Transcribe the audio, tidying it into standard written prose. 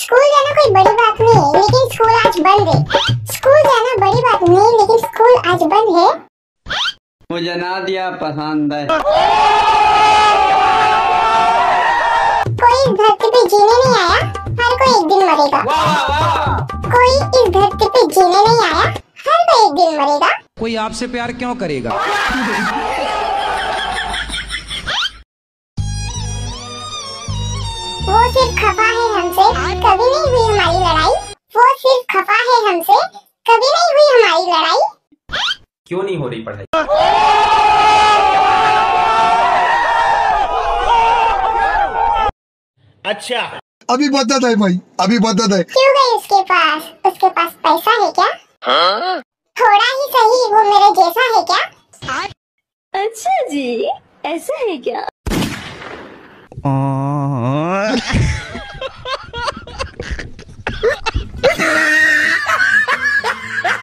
School जाना कोई बड़ी बात नहीं है, लेकिन स्कूल आज बंद है। स्कूल जाना बड़ी बात नहीं है, लेकिन स्कूल आज बंद है। मुझे ना दिया पसंद है। कोई इस धरती पे जीने नहीं आया, हर कोई एक दिन मरेगा। कोई इस धरती पे जीने नहीं आया, हर कोई एक दिन मरेगा। कोई आपसे प्यार क्यों करेगा? वो सिर्फ खफा है हमसे, कभी नहीं हुई हमारी लड़ाई। वो सिर्फ खफा है हमसे, कभी नहीं हुई हमारी लड़ाई। क्यों नहीं हो रही पढ़ाई? अच्छा अभी बता दे भाई, अभी बता दे। क्यों गई उसके पास पैसा है क्या? हाँ? थोड़ा ही सही वो मेरे जैसा है क्या? अच्छा जी, ऐसा है क्या?